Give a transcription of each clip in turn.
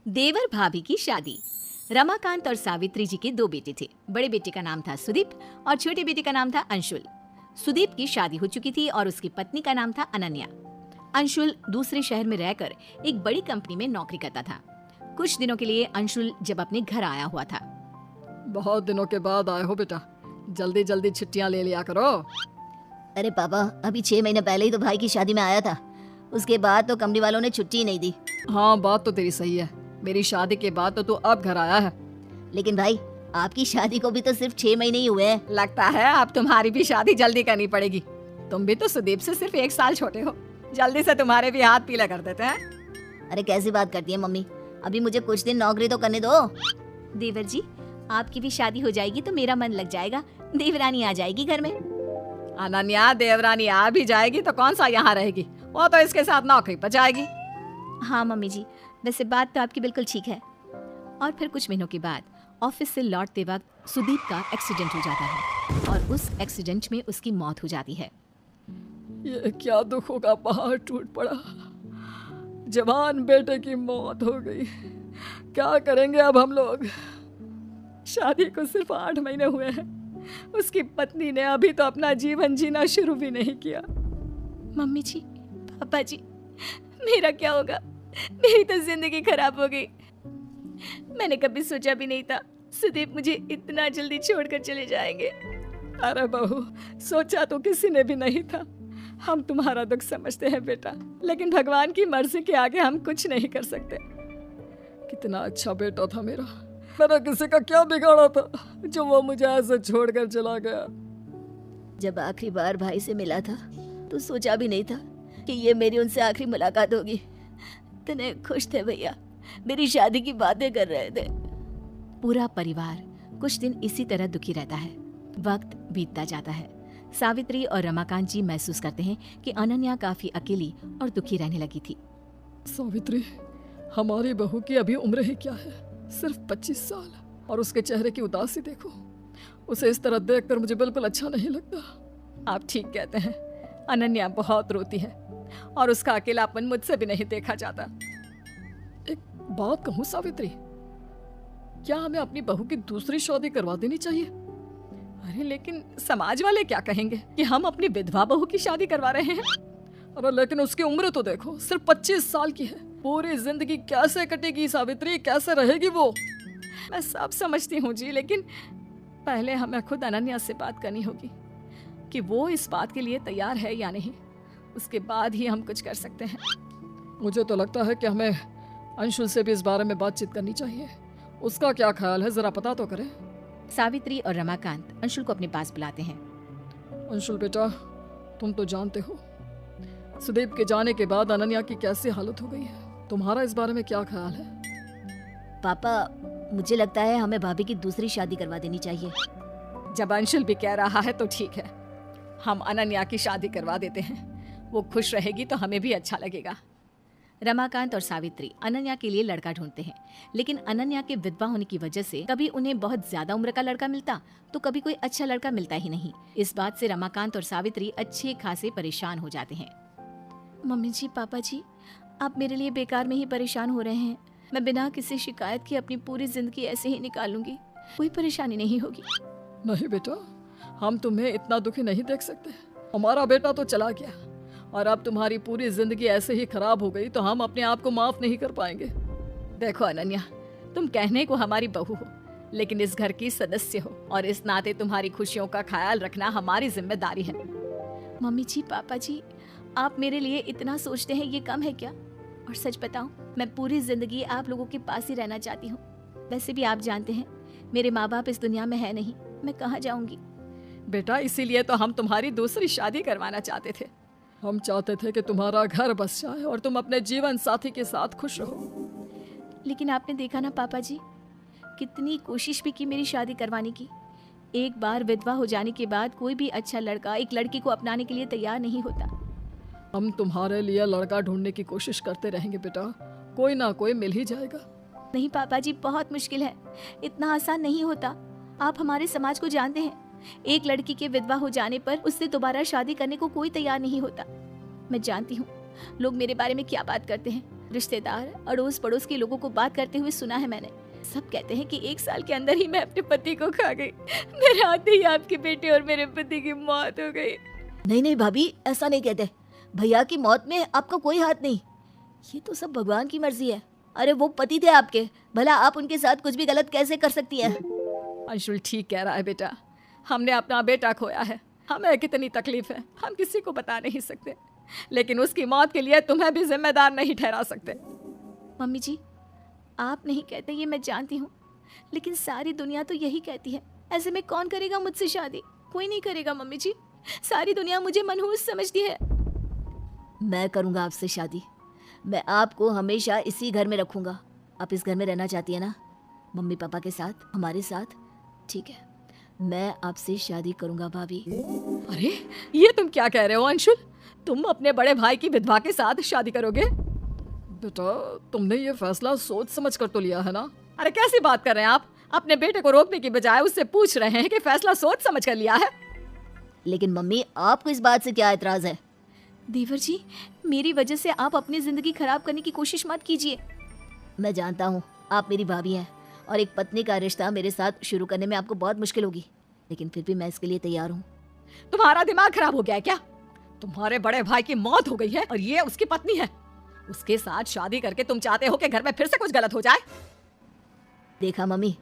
देवर भाभी की शादी। रमाकांत और सावित्री जी के 2 बेटे थे। बड़े बेटे का नाम था सुदीप और छोटे बेटे का नाम था अंशुल। सुदीप की शादी हो चुकी थी और उसकी पत्नी का नाम था अनन्या। अंशुल दूसरे शहर में रहकर एक बड़ी कंपनी में नौकरी करता था। कुछ दिनों के लिए अंशुल जब अपने घर आया हुआ था। बहुत दिनों के बाद आए हो बेटा, जल्दी जल्दी छुट्टियां ले लिया करो। अरे पापा, अभी 6 महीने पहले ही तो भाई की शादी में आया था। उसके बाद तो कंपनी वालों ने छुट्टी ही नहीं दी। हाँ, बात तो तेरी सही है। मेरी शादी के बाद तो तू अब घर आया है। लेकिन भाई, आपकी शादी को भी तो सिर्फ 6 महीने ही हुए हैं। लगता है अब तुम्हारी भी शादी जल्दी करनी पड़ेगी। तुम भी तो सुदीप से सिर्फ 1 साल छोटे हो। जल्दी से तुम्हारे भी हाथ पीला कर देते हैं। अरे कैसी बात करती है मम्मी, अभी मुझे कुछ दिन नौकरी तो करने दो। देवर जी, आपकी भी शादी हो जाएगी तो मेरा मन लग जाएगा। देवरानी आ जाएगी घर में। अनन्या देवरानी आ भी जाएगी तो कौन सा यहाँ रहेगी, वो तो इसके साथ नौकरी पर जाएगी। हाँ मम्मी जी, वैसे बात तो आपकी बिल्कुल ठीक है। और फिर कुछ महीनों के बाद ऑफिस से लौटते वक्त सुदीप का एक्सीडेंट हो जाता है और उस एक्सीडेंट में उसकी मौत हो जाती है। ये क्या दुखों का पहाड़ टूट पड़ा। जवान बेटे की मौत हो गई। क्या करेंगे अब हम लोग। शादी को सिर्फ 8 महीने हुए हैं। उसकी पत्नी ने अभी तो अपना जीवन जीना शुरू भी नहीं किया। मम्मी जी, पापा जी, मेरा क्या होगा। मेरी तो जिंदगी खराब हो गई। मैंने कभी सोचा भी नहीं था सुदीप मुझे इतना जल्दी छोड़कर चले जाएंगे। अरे बहू, सोचा तो किसी ने भी नहीं था। हम तुम्हारा दुख समझते हैं बेटा, लेकिन भगवान की मर्जी के आगे हम कुछ नहीं कर सकते। कितना अच्छा बेटा था मेरा। मैंने किसी का क्या बिगाड़ा था जो वो मुझे ऐसे छोड़कर चला गया। जब आखिरी बार भाई से मिला था तो सोचा भी नहीं था कि ये मेरी उनसे आखिरी मुलाकात होगी। इतने खुश थे भैया, मेरी शादी की बातें कर रहे थे। पूरा परिवार कुछ दिन इसी तरह दुखी रहता है। वक्त बीतता जाता है। सावित्री और रमाकांत जी महसूस करते हैं कि अनन्या काफी अकेली और दुखी रहने लगी थी। सावित्री, हमारी बहू की अभी उम्र ही क्या है, सिर्फ 25 साल, और उसके चेहरे की उदासी देखो। उसे इस तरह देखकर मुझे बिल्कुल अच्छा नहीं लगता। आप ठीक कहते हैं, अनन्या बहुत रोती है और उसका अकेलापन मुझसे भी नहीं देखा जाता। एक बात कहूँ सावित्री, क्या हमें अपनी बहू की दूसरी शादी करवा देनी चाहिए? अरे लेकिन समाज वाले क्या कहेंगे कि हम अपनी विधवा बहू की शादी करवा रहे हैं। अरे लेकिन उसकी उम्र तो देखो, सिर्फ 25 साल की है। पूरी जिंदगी कैसे कटेगी सावित्री, कैसे रहेगी वो? मैं सब समझती हूँ जी, लेकिन पहले हमें खुद अनन्या से बात करनी होगी कि वो इस बात के लिए तैयार है या नहीं। उसके बाद ही हम कुछ कर सकते हैं। मुझे तो लगता है कि हमें अंशुल से भी इस बारे में बातचीत करनी चाहिए। उसका क्या ख्याल है, जरा पता तो करें। सावित्री और रमाकांत अंशुल को अपने पास बुलाते हैं। अंशुल बेटा, तुम तो जानते हो सुदीप के जाने के बाद अनन्या की कैसी हालत हो गई है। तुम्हारा इस बारे में क्या ख्याल है? पापा, मुझे लगता है हमें भाभी की दूसरी शादी करवा देनी चाहिए। जब अंशुल भी कह रहा है तो ठीक है, हम अनन्या की शादी करवा देते हैं। वो खुश रहेगी तो हमें भी अच्छा लगेगा। रमाकांत और सावित्री अनन्या के लिए लड़का ढूंढते हैं, लेकिन अनन्या के विधवा होने की वजह से कभी उन्हें बहुत ज्यादा उम्र का लड़का मिलता तो कभी कोई अच्छा लड़का मिलता ही नहीं। इस बात से रमाकांत और सावित्री अच्छे खासे परेशान हो जाते हैं। मम्मी जी, पापा जी, आप मेरे लिए बेकार में ही परेशान हो रहे हैं। मैं बिना किसी शिकायत के अपनी पूरी जिंदगी ऐसे ही निकालूंगी। कोई परेशानी नहीं होगी। नहीं बेटा, हम तुम्हें इतना दुखी नहीं देख सकते। हमारा बेटा तो चला गया और अब तुम्हारी पूरी जिंदगी ऐसे ही खराब हो गई तो हम अपने आप को माफ नहीं कर पाएंगे। देखो अनन्या, तुम कहने को हमारी बहू हो, लेकिन इस घर की सदस्य हो और इस नाते तुम्हारी खुशियों का ख्याल रखना हमारी जिम्मेदारी है। मम्मी जी, पापा जी, आप मेरे लिए इतना सोचते हैं, ये कम है क्या? और सच बताऊं, मैं पूरी जिंदगी आप लोगों के पास ही रहना चाहती हूँ। वैसे भी आप जानते हैं, मेरे माँ बाप इस दुनिया में है नहीं, मैं कहाँ जाऊंगी? बेटा, इसीलिए तो हम तुम्हारी दूसरी शादी करवाना चाहते थे। हम चाहते थे कि तुम्हारा घर बस जाए और तुम अपने जीवन साथी के साथ खुश रहो। लेकिन आपने देखा ना पापा जी, कितनी कोशिश भी की मेरी शादी करवाने की। एक बार विधवा हो जाने के बाद कोई भी अच्छा लड़का एक लड़की को अपनाने के लिए तैयार नहीं होता। हम तुम्हारे लिए लड़का ढूंढने की कोशिश करते रहेंगे बेटा, कोई ना कोई मिल ही जाएगा। नहीं पापा जी, बहुत मुश्किल है, इतना आसान नहीं होता। आप हमारे समाज को जानते हैं, एक लड़की के विधवा हो जाने पर उससे दोबारा शादी करने को कोई तैयार नहीं होता। मैं जानती हूँ लोग मेरे बारे में क्या बात करते हैं, रिश्तेदार, अड़ोस पड़ोस के लोगों को बात करते हुए सुना है मैंने। सब कहते हैं कि 1 साल के अंदर ही मैं अपने पति को खा गई। मेरे आते ही आपके बेटे और मेरे पति की मौत हो गई। नहीं नहीं भाभी, ऐसा नहीं कहते। भैया की मौत में आपका कोई हाथ नहीं, ये तो सब भगवान की मर्जी है। अरे वो पति थे आपके, भला आप उनके साथ कुछ भी गलत कैसे कर सकती हैं? अंशुल ठीक कह रहा है बेटा, हमने अपना बेटा खोया है, हमें कितनी तकलीफ है हम किसी को बता नहीं सकते, लेकिन उसकी मौत के लिए तुम्हें भी जिम्मेदार नहीं ठहरा सकते। मम्मी जी, आप नहीं कहते ये मैं जानती हूँ, लेकिन सारी दुनिया तो यही कहती है। ऐसे में कौन करेगा मुझसे शादी? कोई नहीं करेगा मम्मी जी, सारी दुनिया मुझे मनहूस समझती है। मैं करूँगा आपसे शादी, मैं आपको हमेशा इसी घर में रखूँगा। आप इस घर में रहना चाहती है ना, मम्मी पापा के साथ, हमारे साथ? ठीक है, मैं आपसे शादी करूँगा भाभी। अरे ये तुम क्या कह रहे हो अंशुल, तुम अपने बड़े भाई की विधवा के साथ शादी करोगे? बेटा तुमने ये फैसला सोच समझ कर तो लिया है ना? अरे कैसी बात कर रहे हैं आप? अपने बेटे को रोकने की बजाय उससे पूछ रहे हैं कि फैसला सोच समझ कर लिया है। लेकिन मम्मी, आपको इस बात से क्या एतराज है? देवर जी, मेरी वजह से आप अपनी जिंदगी खराब करने की कोशिश मत कीजिए। मैं जानता हूँ आप मेरी भाभी हैं और एक पत्नी का रिश्ता मेरे साथ शुरू करने में आपको बहुत मुश्किल होगी, लेकिन फिर भी मैं इसके लिए तैयार हूँ। तुम्हारा दिमाग खराब हो गया है क्या? तुम्हारे बड़े भाई की मौत हो गई है और ये उसकी पत्नी है, उसके साथ शादी करके तुम चाहते हो कि घर में फिर से कुछ गलत हो जाए? देखा मम्मी,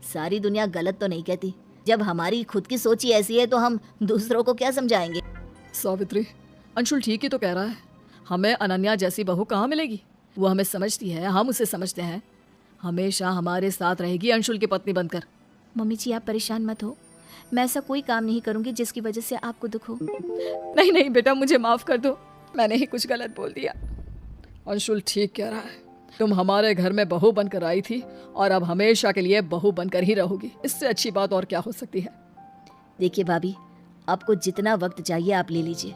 सारी दुनिया गलत तो नहीं कहती। जब हमारी खुद की सोच ही ऐसी है तो हम दूसरों को क्या समझाएंगे? सावित्री, अंशुल ठीक ही तो कह रहा है। हमें अनन्या जैसी बहू कहाँ मिलेगी? वो हमें समझती है, हम उसे समझते हैं, हमेशा हमारे साथ रहेगी अंशुल की पत्नी बनकर। मम्मी जी, आप परेशान मत हो, मैं ऐसा कोई काम नहीं करूंगी जिसकी वजह से आपको दुख हो। नहीं नहीं बेटा, मुझे माफ कर दो, मैंने ही कुछ गलत बोल दिया। अंशुल ठीक कह रहा है, तुम हमारे घर में बहू बनकर आई थी और अब हमेशा के लिए बहू बनकर ही रहोगी। इससे अच्छी बात और क्या हो सकती है? देखिए भाभी, आपको जितना वक्त चाहिए आप ले लीजिए।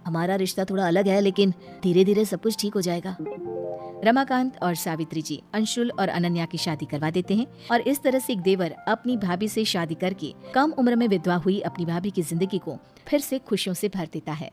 हमारा रिश्ता थोड़ा अलग है, लेकिन धीरे धीरे सब कुछ ठीक हो जाएगा। रमाकांत और सावित्री जी अंशुल और अनन्या की शादी करवा देते हैं और इस तरह से एक देवर अपनी भाभी से शादी करके कम उम्र में विधवा हुई अपनी भाभी की जिंदगी को फिर से खुशियों से भर देता है।